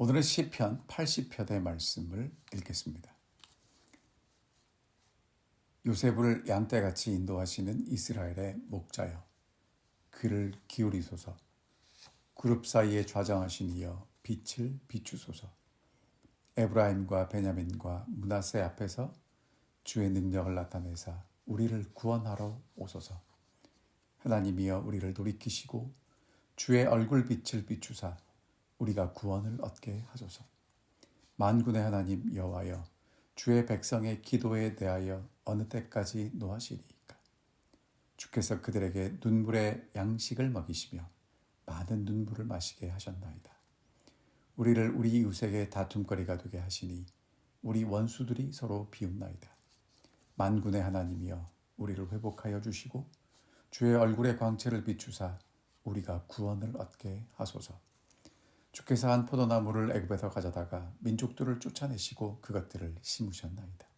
오늘은 시편 80편의 말씀을 읽겠습니다. 요셉을 양떼같이 인도하시는 이스라엘의 목자여, 귀를 기울이소서. 그룹 사이에 좌정하신 이여, 빛을 비추소서. 에브라임과 베냐민과 므낫세 앞에서 주의 능력을 나타내사 우리를 구원하러 오소서. 하나님이여, 우리를 돌이키시고 주의 얼굴 빛을 비추사 우리가 구원을 얻게 하소서. 만군의 하나님 여호와여, 주의 백성의 기도에 대하여 어느 때까지 노하시리이까? 주께서 그들에게 눈물의 양식을 먹이시며 많은 눈물을 마시게 하셨나이다. 우리를 우리 이웃에게 다툼거리가 되게 하시니 우리 원수들이 서로 비웃나이다. 만군의 하나님이여, 우리를 회복하여 주시고 주의 얼굴의 광채를 비추사 우리가 구원을 얻게 하소서. 주께서 한 포도나무를 애굽에서 가져다가 민족들을 쫓아내시고 그것들을 심으셨나이다.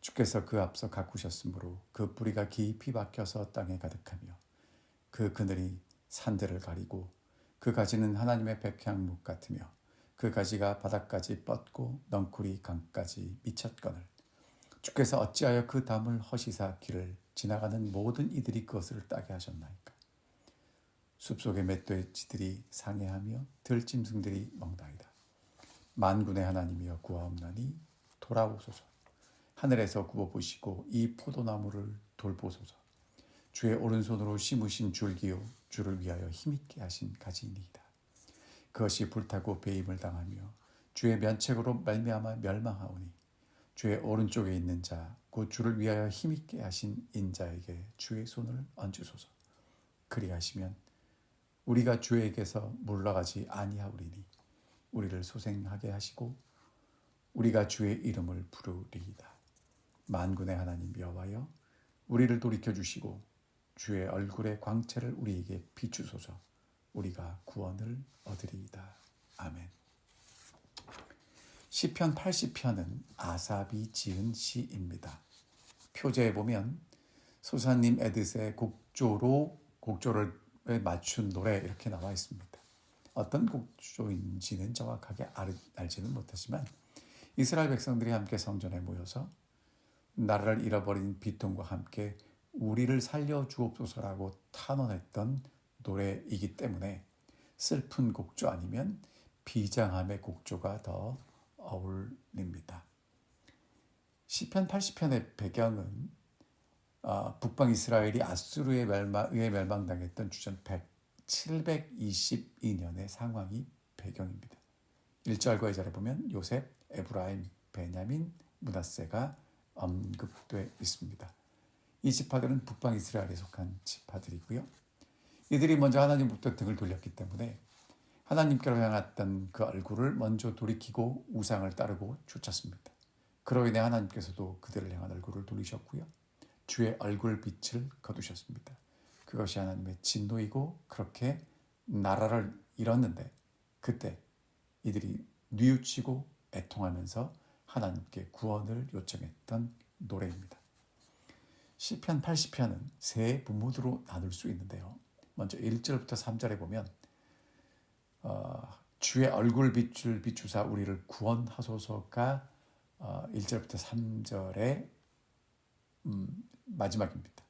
주께서 그 앞서 가꾸셨으므로 그 뿌리가 깊이 박혀서 땅에 가득하며 그 그늘이 산들을 가리고 그 가지는 하나님의 백향목 같으며 그 가지가 바닥까지 뻗고 넝쿨이 강까지 미쳤거늘 주께서 어찌하여 그 담을 허시사 길을 지나가는 모든 이들이 그것을 따게 하셨나이까? 숲속의 멧돼지들이 상해하며 들짐승들이 먹나이다. 만군의 하나님이여, 구하옵나니 돌아오소서. 하늘에서 굽어보시고 이 포도나무를 돌보소서. 주의 오른손으로 심으신 줄기요, 주를 위하여 힘있게 하신 가지이니이다. 그것이 불타고 배임을 당하며 주의 면책으로 말미암아 멸망하오니 주의 오른쪽에 있는 자, 곧 주를 위하여 힘있게 하신 인자에게 주의 손을 얹으소서. 그리하시면 우리가 주에게서 물러가지 아니하오리니 우리를 소생하게 하시고 우리가 주의 이름을 부르리이다. 만군의 하나님 여호와여, 우리를 돌이켜주시고 주의 얼굴의 광채를 우리에게 비추소서. 우리가 구원을 얻으리이다. 아멘. 시편 80편은 아삽이 지은 시입니다. 표제에 보면 소사님 에드스의 곡조를 맞춘 노래 이렇게 나와 있습니다. 어떤 곡조인지는 정확하게 알지는 못하지만 이스라엘 백성들이 함께 성전에 모여서 나라를 잃어버린 비통과 함께 우리를 살려주옵소서라고 탄원했던 노래이기 때문에 슬픈 곡조 아니면 비장함의 곡조가 더 어울립니다. 시편 80편의 배경은 북방 이스라엘이 아수르에 의해 멸망당했던 주전 722년의 상황이 배경입니다. 1절과 2절에 보면 요셉, 에브라임, 베냐민, 므낫세가 언급되어 있습니다. 이 지파들은 북방 이스라엘에 속한 지파들이고요. 이들이 먼저 하나님부터 등을 돌렸기 때문에 하나님께로 향했던 그 얼굴을 먼저 돌이키고 우상을 따르고 쫓았습니다. 그로 인해 하나님께서도 그들을 향한 얼굴을 돌리셨고요. 주의 얼굴 빛을 거두셨습니다. 그것이 하나님의 진노이고 그렇게 나라를 잃었는데 그때 이들이 뉘우치고 애통하면서 하나님께 구원을 요청했던 노래입니다. 시편 80편은 세 부문으로 나눌 수 있는데요. 먼저 1절부터 3절에 보면 주의 얼굴 빛을 비추사 우리를 구원하소서가 1절부터 3절에 마지막입니다.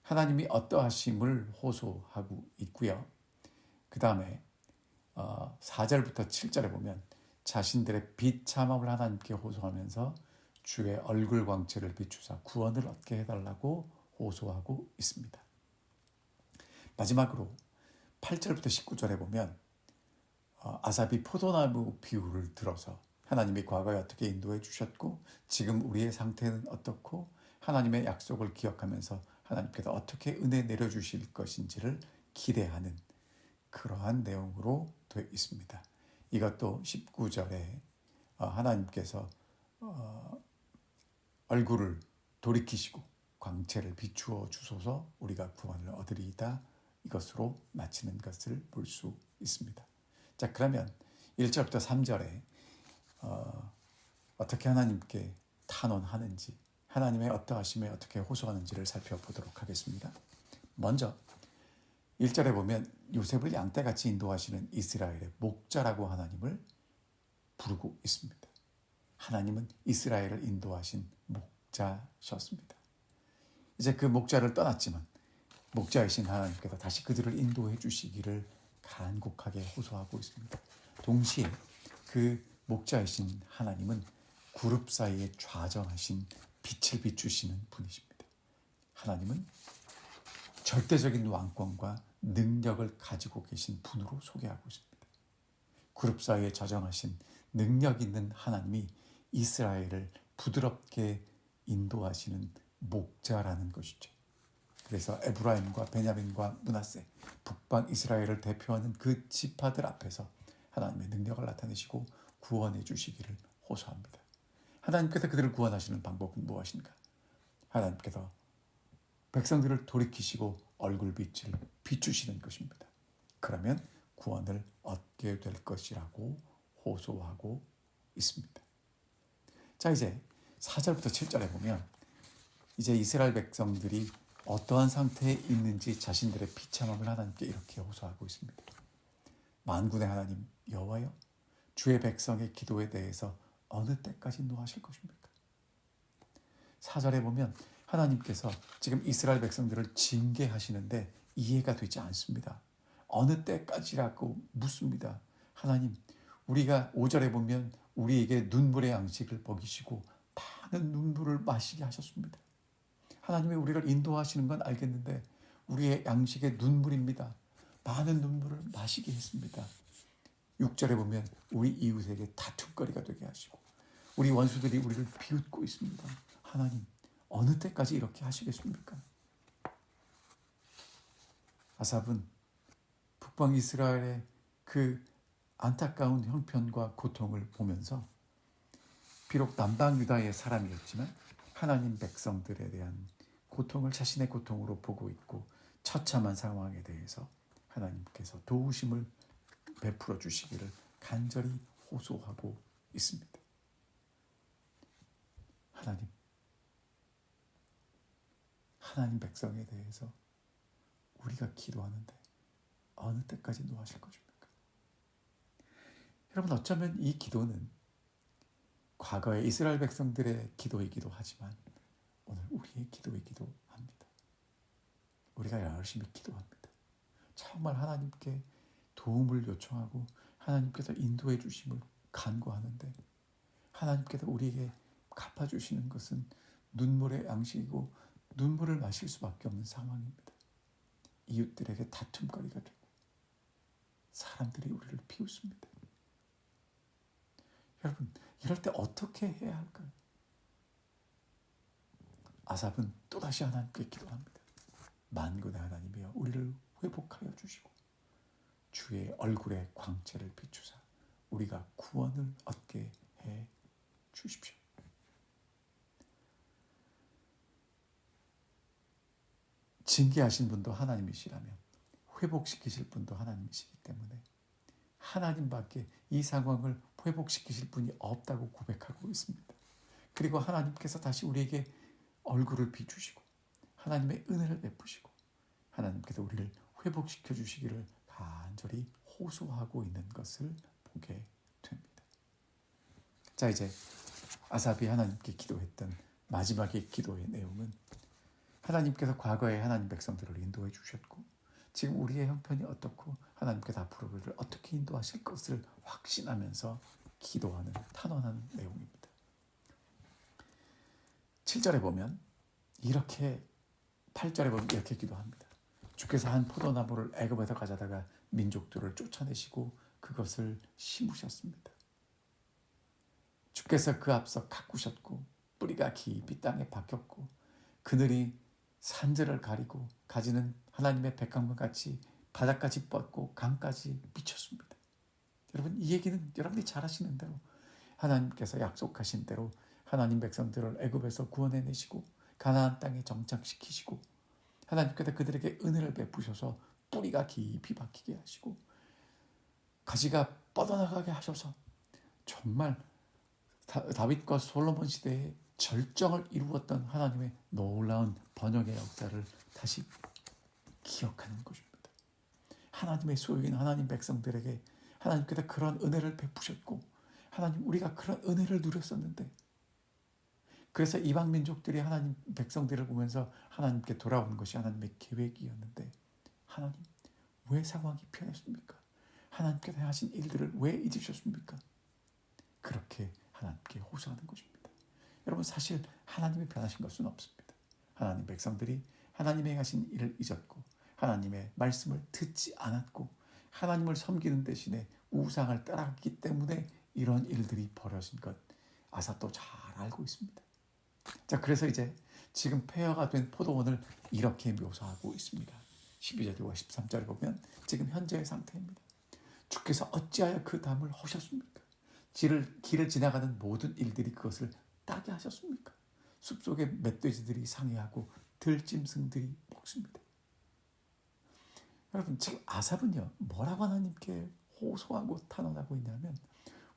하나님이 어떠하심을 호소하고 있고요. 그 다음에 4절부터 7절에 보면 자신들의 비참함을 하나님께 호소하면서 주의 얼굴 광채를 비추사 구원을 얻게 해달라고 호소하고 있습니다. 마지막으로 8절부터 19절에 보면 아삽이 포도나무 비유를 들어서 하나님이 과거에 어떻게 인도해 주셨고 지금 우리의 상태는 어떻고 하나님의 약속을 기억하면서 하나님께서 어떻게 은혜 내려주실 것인지를 기대하는 그러한 내용으로 되어 있습니다. 이것도 19절에 하나님께서 얼굴을 돌이키시고 광채를 비추어 주소서 우리가 구원을 얻으리이다. 이것으로 마치는 것을 볼 수 있습니다. 자, 그러면 1절부터 3절에 어떻게 하나님께 탄원하는지 하나님의 어떠하심에 어떻게 호소하는지를 살펴보도록 하겠습니다. 먼저 1절에 보면 요셉을 양떼같이 인도하시는 이스라엘의 목자라고 하나님을 부르고 있습니다. 하나님은 이스라엘을 인도하신 목자셨습니다. 이제 그 목자를 떠났지만 목자이신 하나님께서 다시 그들을 인도해 주시기를 간곡하게 호소하고 있습니다. 동시에 그 목자이신 하나님은 구룹 사이에 좌정하신 빛을 비추시는 분이십니다. 하나님은 절대적인 왕권과 능력을 가지고 계신 분으로 소개하고 있습니다. 그룹 사이에 좌정하신 능력 있는 하나님이 이스라엘을 부드럽게 인도하시는 목자라는 것이죠. 그래서 에브라임과 베냐민과 므낫세, 북방 이스라엘을 대표하는 그 지파들 앞에서 하나님의 능력을 나타내시고 구원해 주시기를 호소합니다. 하나님께서 그들을 구원하시는 방법은 무엇인가? 하나님께서 백성들을 돌이키시고 얼굴빛을 비추시는 것입니다. 그러면 구원을 얻게 될 것이라고 호소하고 있습니다. 자, 이제 4절부터 7절에 보면 이제 이스라엘 백성들이 어떠한 상태에 있는지 자신들의 비참함을 하나님께 이렇게 호소하고 있습니다. 만군의 하나님 여호와여, 주의 백성의 기도에 대해서 어느 때까지 노하실 것입니까? 4절에 보면 하나님께서 지금 이스라엘 백성들을 징계하시는데 이해가 되지 않습니다. 어느 때까지라고 묻습니다. 하나님, 우리가 5절에 보면 우리에게 눈물의 양식을 먹이시고 많은 눈물을 마시게 하셨습니다. 하나님이 우리를 인도하시는 건 알겠는데 우리의 양식의 눈물입니다. 많은 눈물을 마시게 했습니다. 6절에 보면 우리 이웃에게 다툼거리가 되게 하시고 우리 원수들이 우리를 비웃고 있습니다. 하나님, 어느 때까지 이렇게 하시겠습니까? 아삽은 북방 이스라엘의 그 안타까운 형편과 고통을 보면서 비록 남방 유다의 사람이었지만 하나님 백성들에 대한 고통을 자신의 고통으로 보고 있고 처참한 상황에 대해서 하나님께서 도우심을 베풀어 주시기를 간절히 호소하고 있습니다. 하나님 백성에 대해서 우리가 기도하는데 어느 때까지 노하실 것입니까? 여러분, 어쩌면 이 기도는 과거의 이스라엘 백성들의 기도이기도 하지만 오늘 우리의 기도이기도 합니다. 우리가 열심히 기도합니다. 정말 하나님께 도움을 요청하고 하나님께서 인도해 주심을 간구하는데 하나님께서 우리에게 갚아주시는 것은 눈물의 양식이고 눈물을 마실 수밖에 없는 상황입니다. 이웃들에게 다툼거리가 되고 사람들이 우리를 비웃습니다. 여러분, 이럴 때 어떻게 해야 할까요? 아삽은 또다시 하나님께 기도합니다. 만군의 하나님이여, 우리를 회복하여 주시고 주의 얼굴에 광채를 비추사 우리가 구원을 얻게 해 주십시오. 징계하신 분도 하나님이시라면 회복시키실 분도 하나님이시기 때문에 하나님밖에 이 상황을 회복시키실 분이 없다고 고백하고 있습니다. 그리고 하나님께서 다시 우리에게 얼굴을 비추시고 하나님의 은혜를 베푸시고 하나님께서 우리를 회복시켜 주시기를 간절히 호소하고 있는 것을 보게 됩니다. 자, 이제 아삽이 하나님께 기도했던 마지막의 기도의 내용은 하나님께서 과거에 하나님 백성들을 인도해 주셨고 지금 우리의 형편이 어떻고 하나님께서 앞으로 우리를 어떻게 인도하실 것을 확신하면서 기도하는 탄원하는 내용입니다. 7절에 보면 이렇게 8절에 보면 이렇게 기도합니다. 주께서 한 포도나무를 애굽에서 가져다가 민족들을 쫓아내시고 그것을 심으셨습니다. 주께서 그 앞서 가꾸셨고 뿌리가 깊이 땅에 박혔고 그늘이 산들을 가리고 가지는 하나님의 백합문같이 바닥까지 뻗고 강까지 미쳤습니다. 여러분, 이 얘기는 여러분이 잘 아시는 대로 하나님께서 약속하신 대로 하나님 백성들을 애굽에서 구원해내시고 가나안 땅에 정착시키시고 하나님께서 그들에게 은혜를 베푸셔서 뿌리가 깊이 박히게 하시고 가지가 뻗어나가게 하셔서 정말 다윗과 솔로몬 시대에 절정을 이루었던 하나님의 놀라운 번영의 역사를 다시 기억하는 것입니다. 하나님의 소유인 하나님 백성들에게 하나님께서 그런 은혜를 베푸셨고, 하나님 우리가 그런 은혜를 누렸었는데, 그래서 이방 민족들이 하나님 백성들을 보면서 하나님께 돌아오는 것이 하나님의 계획이었는데, 하나님 왜 상황이 변했습니까? 하나님께서 하신 일들을 왜 잊으셨습니까? 그렇게 하나님께 호소하는 것입니다. 여러분, 사실 하나님이 변하신 것은 없습니다. 하나님 백성들이 하나님의 하신 일을 잊었고, 하나님의 말씀을 듣지 않았고, 하나님을 섬기는 대신에 우상을 따랐기 때문에 이런 일들이 벌어진 것 아사도 잘 알고 있습니다. 자, 그래서 이제 지금 폐허가 된 포도원을 이렇게 묘사하고 있습니다. 12절과 13절을 보면 지금 현재의 상태입니다. 주께서 어찌하여 그 담을 허셨습니까? 길을 지나가는 모든 일들이 그것을 따게 하셨습니까? 숲속에 멧돼지들이 상해하고 들짐승들이 먹습니다. 여러분, 지금 아삽은요, 뭐라고 하나님께 호소하고 탄원하고 있냐면,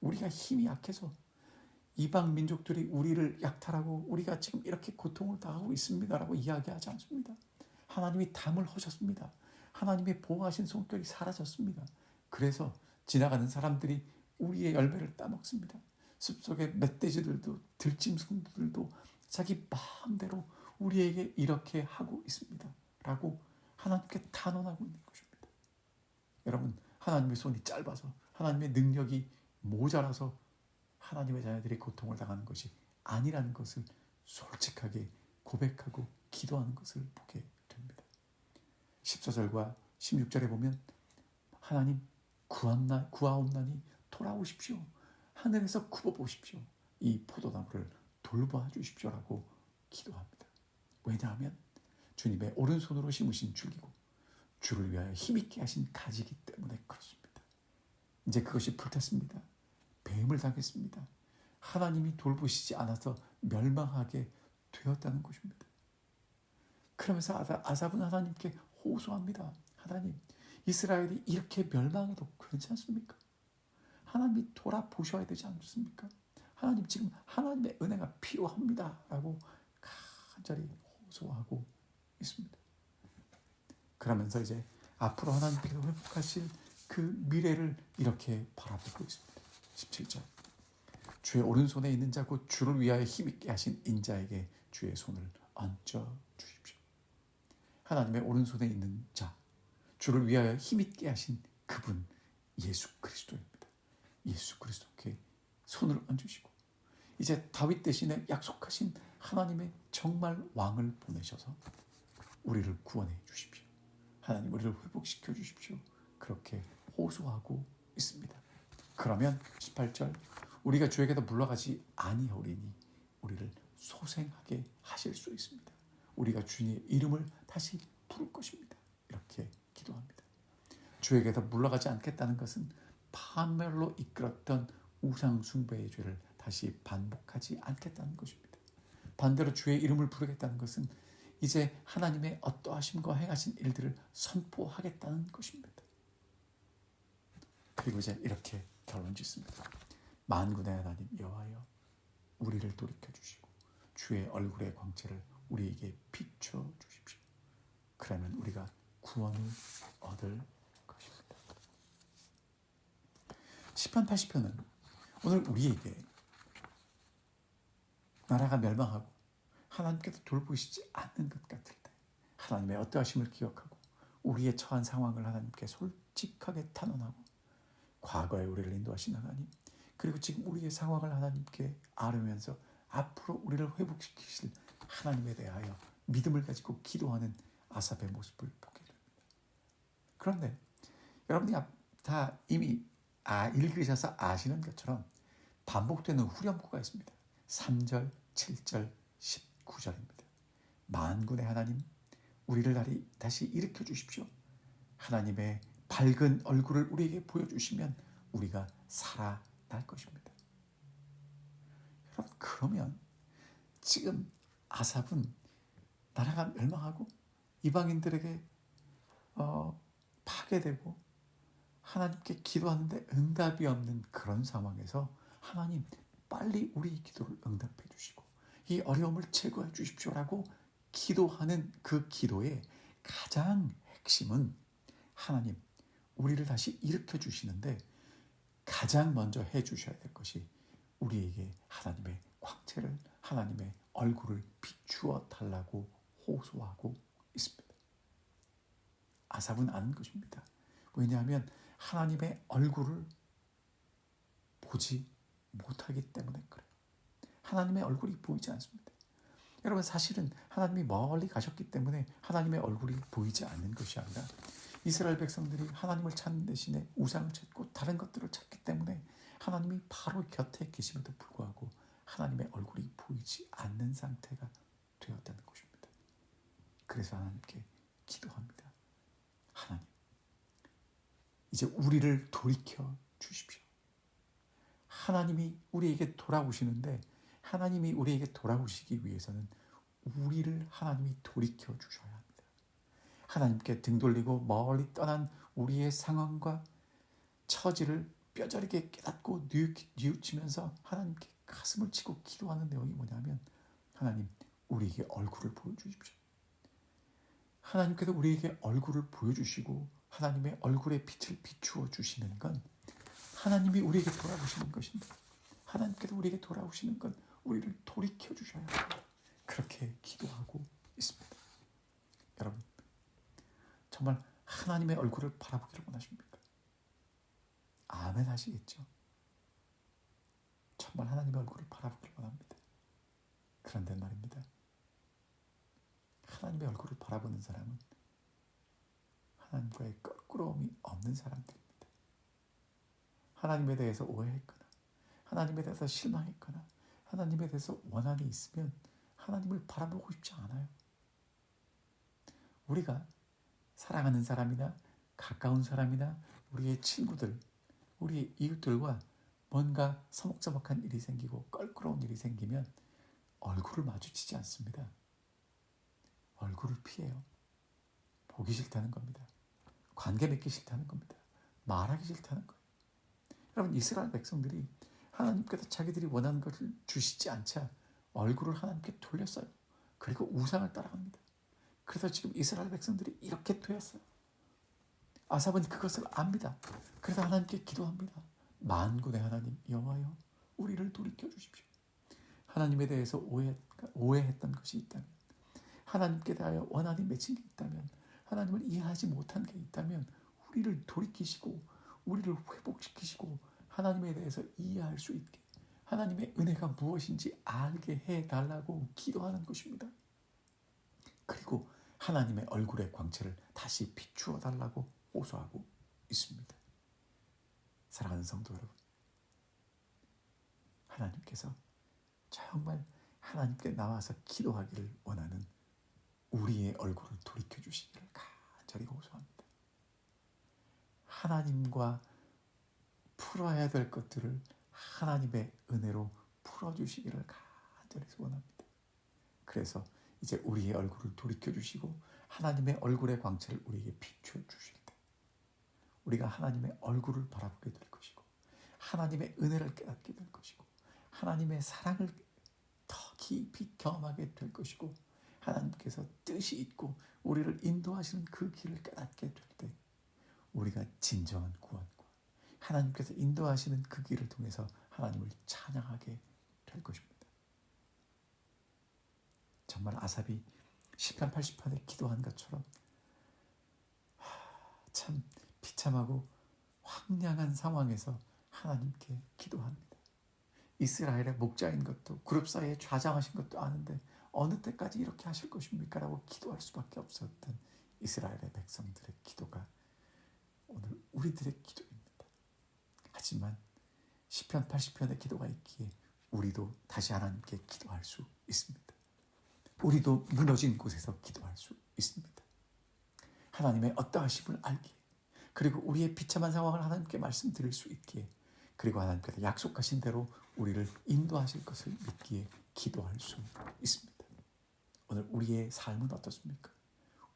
우리가 힘이 약해서 이방 민족들이 우리를 약탈하고 우리가 지금 이렇게 고통을 당하고 있습니다라고 이야기하지 않습니다. 하나님이 담을 허셨습니다. 하나님의 보호하신 손길이 사라졌습니다. 그래서 지나가는 사람들이 우리의 열매를 따먹습니다. 숲속의 멧돼지들도 들짐승들도 자기 마음대로 우리에게 이렇게 하고 있습니다. 라고 하나님께 탄원하고 있는 것입니다. 여러분, 하나님의 손이 짧아서, 하나님의 능력이 모자라서 하나님의 자녀들이 고통을 당하는 것이 아니라는 것을 솔직하게 고백하고 기도하는 것을 보게 됩니다. 14절과 16절에 보면, 하나님 구하옵나니 돌아오십시오. 하늘에서 굽어보십시오. 이 포도나무를 돌봐 주십시오라고 기도합니다. 왜냐하면 주님의 오른손으로 심으신 줄기고 주를 위하여 힘있게 하신 가지이기 때문에 그렇습니다. 이제 그것이 불탔습니다. 뱀을 당했습니다. 하나님이 돌보시지 않아서 멸망하게 되었다는 것입니다. 그러면서 아삽은 하나님께 호소합니다. 하나님, 이스라엘이 이렇게 멸망해도 괜찮습니까? 하나님이 돌아보셔야 되지 않습니까? 하나님, 지금 하나님의 은혜가 필요합니다. 라고 간절히 호소하고 있습니다. 그러면서 이제 앞으로 하나님께서 회복하실 그 미래를 이렇게 바라보고 있습니다. 17절. 주의 오른손에 있는 자 곧 주를 위하여 힘있게 하신 인자에게 주의 손을 얹어 주십시오. 하나님의 오른손에 있는 자, 주를 위하여 힘있게 하신 그분 예수 그리스도입니다. 예수 그리스도께 손을 얹으시고, 이제 다윗 대신에 약속하신 하나님의 정말 왕을 보내셔서 우리를 구원해 주십시오. 하나님, 우리를 회복시켜 주십시오. 그렇게 호소하고 있습니다. 그러면 18절, 우리가 주에게도 물러가지 아니하오리니 우리를 소생하게 하실 수 있습니다. 우리가 주님의 이름을 다시 부를 것입니다. 이렇게 기도합니다. 주에게도 물러가지 않겠다는 것은 파멸로 이끌었던 우상 숭배의 죄를 다시 반복하지 않겠다는 것입니다. 반대로 주의 이름을 부르겠다는 것은 이제 하나님의 어떠하심과 행하신 일들을 선포하겠다는 것입니다. 그리고 이제 이렇게 결론 짓습니다. 만군의 하나님 여호와여, 우리를 돌이켜 주시고 주의 얼굴의 광채를 우리에게 비춰 주십시오. 그러면 우리가 구원을 얻을 것입니다. 시편 80편은 오늘 우리에게 나라가 멸망하고 하나님께서 돌보시지 않는 것 같을 때 하나님의 어떠하심을 기억하고 우리의 처한 상황을 하나님께 솔직하게 탄원하고 과거에 우리를 인도하신 하나님, 그리고 지금 우리의 상황을 하나님께 아뢰면서 앞으로 우리를 회복시키실 하나님에 대하여 믿음을 가지고 기도하는 아삽의 모습을 보게 됩니다. 그런데 여러분이 다 이미 읽으셔서 아시는 것처럼 반복되는 후렴구가 있습니다. 3절, 7절, 19절입니다. 만군의 하나님, 우리를 다시 일으켜 주십시오. 하나님의 밝은 얼굴을 우리에게 보여주시면 우리가 살아날 것입니다. 여러분, 그러면 지금 아삽은 나라가 멸망하고 이방인들에게 파괴되고 하나님께 기도하는데 응답이 없는 그런 상황에서 하나님, 빨리 우리 기도를 응답해 주시고 이 어려움을 제거해 주십시오라고 기도하는 그 기도의 가장 핵심은 하나님, 우리를 다시 일으켜 주시는데 가장 먼저 해 주셔야 될 것이 우리에게 하나님의 광채를, 하나님의 얼굴을 비추어 달라고 호소하고 있습니다. 아삽은 아는 것입니다. 왜냐하면 하나님의 얼굴을 보지 못하기 때문에 그래요. 하나님의 얼굴이 보이지 않습니다. 여러분, 사실은 하나님이 멀리 가셨기 때문에 하나님의 얼굴이 보이지 않는 것이 아니라 이스라엘 백성들이 하나님을 찾는 대신에 우상을 찾고 다른 것들을 찾기 때문에 하나님이 바로 곁에 계심에도 불구하고 하나님의 얼굴이 보이지 않는 상태가 되었다는 것입니다. 그래서 하나님께 기도합니다. 하나님, 이제 우리를 돌이켜 주십시오. 하나님이 우리에게 돌아오시는데 하나님이 우리에게 돌아오시기 위해서는 우리를 하나님이 돌이켜 주셔야 합니다. 하나님께 등 돌리고 멀리 떠난 우리의 상황과 처지를 뼈저리게 깨닫고 뉘우치면서 하나님께 가슴을 치고 기도하는 내용이 뭐냐면, 하나님, 우리에게 얼굴을 보여주십시오. 하나님께서 우리에게 얼굴을 보여주시고 하나님의 얼굴의 빛을 비추어 주시는 건 하나님이 우리에게 돌아오시는 것입니다. 하나님께서 우리에게 돌아오시는 건 우리를 돌이켜 주셔야 합니다. 그렇게 기도하고 있습니다. 여러분, 정말 하나님의 얼굴을 바라보기를 원하십니까? 아멘 하시겠죠? 정말 하나님의 얼굴을 바라보기를 원합니다. 그런데 말입니다, 하나님의 얼굴을 바라보는 사람은 하나님과의 껄끄러움이 없는 사람들입니다. 하나님에 대해서 오해했거나 하나님에 대해서 실망했거나 하나님에 대해서 원한이 있으면 하나님을 바라보고 싶지 않아요. 우리가 사랑하는 사람이나 가까운 사람이나 우리의 친구들, 우리의 이웃들과 뭔가 서먹서먹한 일이 생기고 껄끄러운 일이 생기면 얼굴을 마주치지 않습니다. 얼굴을 피해요. 보기 싫다는 겁니다. 관계 맺기 싫다는 겁니다. 말하기 싫다는 거예요. 여러분, 이스라엘 백성들이 하나님께서 자기들이 원하는 것을 주시지 않자 얼굴을 하나님께 돌렸어요. 그리고 우상을 따라갑니다. 그래서 지금 이스라엘 백성들이 이렇게 되었어요. 아삽은 그것을 압니다. 그래서 하나님께 기도합니다. 만군의 하나님 여호와여, 우리를 돌이켜 주십시오. 하나님에 대해서 오해했던 것이 있다면, 하나님께 대하여 원한이 맺힌 게 있다면, 하나님을 이해하지 못한 게 있다면 우리를 돌이키시고 우리를 회복시키시고 하나님에 대해서 이해할 수 있게, 하나님의 은혜가 무엇인지 알게 해달라고 기도하는 것입니다. 그리고 하나님의 얼굴의 광채를 다시 비추어 달라고 호소하고 있습니다. 사랑하는 성도 여러분, 하나님께서 정말 하나님께 나와서 기도하기를 원하는 우리의 얼굴을 돌이켜 주시기를 간절히 호소합니다. 하나님과 풀어야 될 것들을 하나님의 은혜로 풀어주시기를 간절히 소원합니다. 그래서 이제 우리의 얼굴을 돌이켜 주시고 하나님의 얼굴의 광채를 우리에게 비추어 주실 때 우리가 하나님의 얼굴을 바라보게 될 것이고 하나님의 은혜를 깨닫게 될 것이고 하나님의 사랑을 더 깊이 경험하게 될 것이고 하나님께서 뜻이 있고 우리를 인도하시는 그 길을 깨닫게 될 때 우리가 진정한 구원과 하나님께서 인도하시는 그 길을 통해서 하나님을 찬양하게 될 것입니다. 정말 아삽이 시편 80편에 기도한 것처럼 참 비참하고 황량한 상황에서 하나님께 기도합니다. 이스라엘의 목자인 것도 그룹 사이에 좌장하신 것도 아는데 어느 때까지 이렇게 하실 것입니까? 라고 기도할 수밖에 없었던 이스라엘의 백성들의 기도가 오늘 우리들의 기도입니다. 하지만 시편 80편의 기도가 있기에 우리도 다시 하나님께 기도할 수 있습니다. 우리도 무너진 곳에서 기도할 수 있습니다. 하나님의 어떠하심을 알기에 그리고 우리의 비참한 상황을 하나님께 말씀드릴 수 있기에 그리고 하나님께서 약속하신 대로 우리를 인도하실 것을 믿기에 기도할 수 있습니다. 오늘 우리의 삶은 어떻습니까?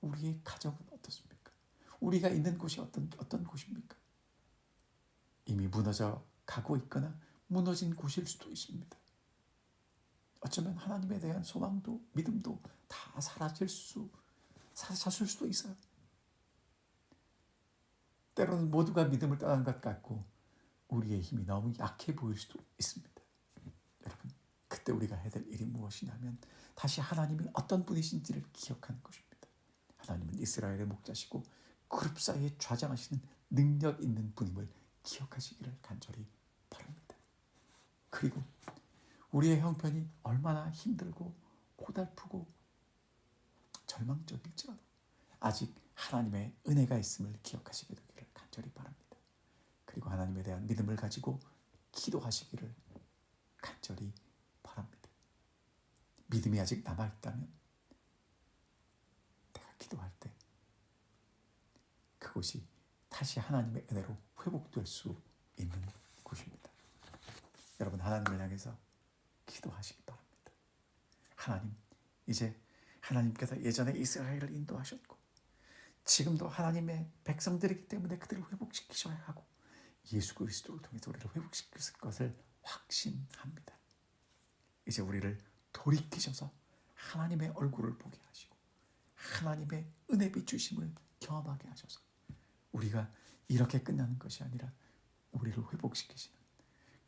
우리의 가정은 어떻습니까? 우리가 있는 곳이 어떤 곳입니까? 이미 무너져 가고 있거나 무너진 곳일 수도 있습니다. 어쩌면 하나님에 대한 소망도 믿음도 다 사라졌을 수도 있어요. 때로는 모두가 믿음을 떠난 것 같고 우리의 힘이 너무 약해 보일 수도 있습니다. 여러분, 그때 우리가 해야 될 일이 무엇이냐면 다시 하나님이 어떤 분이신지를 기억하는 것입니다. 하나님은 이스라엘의 목자시고 그룹 사이에 좌장하시는 능력 있는 분임을 기억하시기를 간절히 바랍니다. 그리고 우리의 형편이 얼마나 힘들고 고달프고 절망적일지라도 아직 하나님의 은혜가 있음을 기억하시게 되기를 간절히 바랍니다. 그리고 하나님에 대한 믿음을 가지고 기도하시기를 간절히 바랍니다. 믿음이 아직 남아있다면 내가 기도할 때 그곳이 다시 하나님의 은혜로 회복될 수 있는 곳입니다. 여러분, 하나님을 향해서 기도하시기 바랍니다. 하나님, 이제 하나님께서 예전에 이스라엘을 인도하셨고 지금도 하나님의 백성들이기 때문에 그들을 회복시키셔야 하고 예수 그리스도를 통해서 우리를 회복시킬 것을 확신합니다. 이제 우리를 돌이키셔서 하나님의 얼굴을 보게 하시고 하나님의 은혜 비추심을 경험하게 하셔서 우리가 이렇게 끝나는 것이 아니라 우리를 회복시키시는,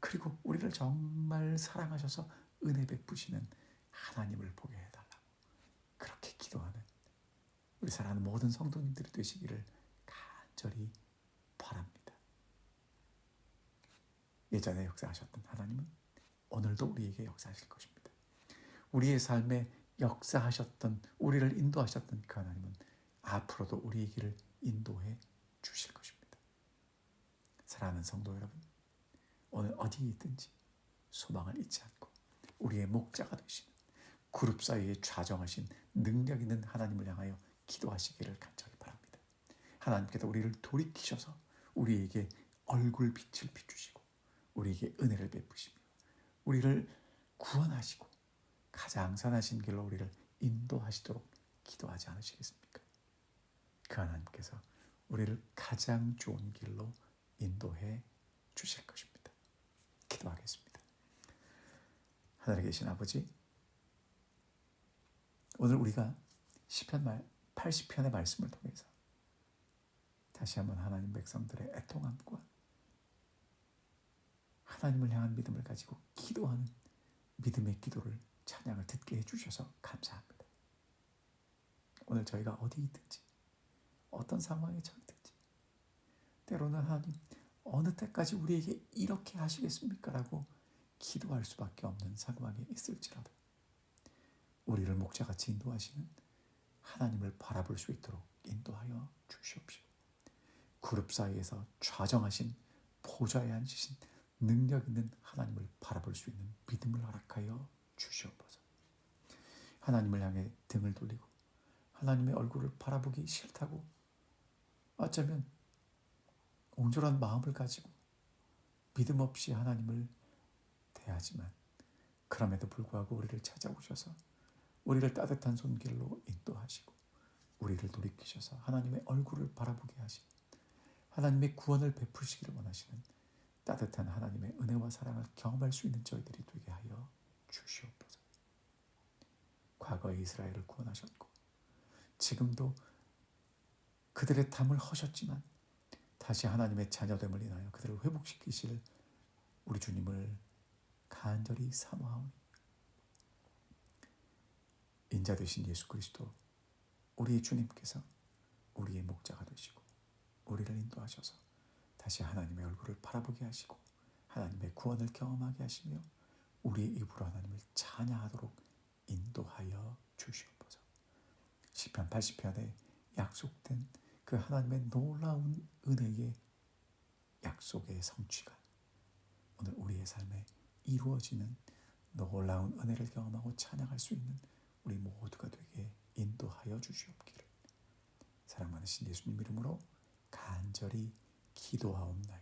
그리고 우리를 정말 사랑하셔서 은혜 베푸시는 하나님을 보게 해달라고 그렇게 기도하는 우리 사랑하는 모든 성도님들이 되시기를 간절히 바랍니다. 예전에 역사하셨던 하나님은 오늘도 우리에게 역사하실 것입니다. 우리의 삶에 역사하셨던, 우리를 인도하셨던 그 하나님은 앞으로도 우리의 길을 인도해 주실 것입니다. 사랑하는 성도 여러분, 오늘 어디에 있든지 소망을 잊지 않고 우리의 목자가 되시는, 그룹 사이에 좌정하신 능력 있는 하나님을 향하여 기도하시기를 간절히 바랍니다. 하나님께서 우리를 돌이키셔서 우리에게 얼굴 빛을 비추시고 우리에게 은혜를 베푸시며 우리를 구원하시고 가장 선하신 길로 우리를 인도하시도록 기도하지 않으시겠습니까? 그 하나님께서 우리를 가장 좋은 길로 인도해 주실 것입니다. 기도하겠습니다. 하늘에 계신 아버지, 오늘 우리가 시편 80편의 말씀을 통해서 다시 한번 하나님 백성들의 애통함과 하나님을 향한 믿음을 가지고 기도하는 믿음의 기도를, 찬양을 듣게 해주셔서 감사합니다. 오늘 저희가 어디 있든지 어떤 상황에 처했든지 때로는 하나님 어느 때까지 우리에게 이렇게 하시겠습니까? 라고 기도할 수밖에 없는 상황에 있을지라도 우리를 목자같이 인도하시는 하나님을 바라볼 수 있도록 인도하여 주시옵시고 그룹 사이에서 좌정하신 보좌에 앉으신 능력 있는 하나님을 바라볼 수 있는 믿음을 허락하여 주시옵소서. 하나님을 향해 등을 돌리고 하나님의 얼굴을 바라보기 싫다고 어쩌면 옹졸한 마음을 가지고 믿음 없이 하나님을 대하지만 그럼에도 불구하고 우리를 찾아오셔서 우리를 따뜻한 손길로 인도하시고 우리를 돌이키셔서 하나님의 얼굴을 바라보게 하신, 하나님의 구원을 베푸시기를 원하시는 따뜻한 하나님의 은혜와 사랑을 경험할 수 있는 저희들이 되게 하여 주시옵소서. 과거에 이스라엘을 구원하셨고 지금도 그들의 담을 허셨지만 다시 하나님의 자녀됨을 인하여 그들을 회복시키실 우리 주님을 간절히 사모하오니 인자 되신 예수 그리스도 우리의 주님께서 우리의 목자가 되시고 우리를 인도하셔서 다시 하나님의 얼굴을 바라보게 하시고 하나님의 구원을 경험하게 하시며 우리의 입으로 하나님을 찬양하도록 인도하여 주시옵소서. 시편 80편에 약속된 그 하나님의 놀라운 은혜의 약속의 성취가 오늘 우리의 삶에 이루어지는 놀라운 은혜를 경험하고 찬양할 수 있는 우리 모두가 되게 인도하여 주시옵기를 사랑 많으신 예수님 이름으로 간절히 기도하옵나이다.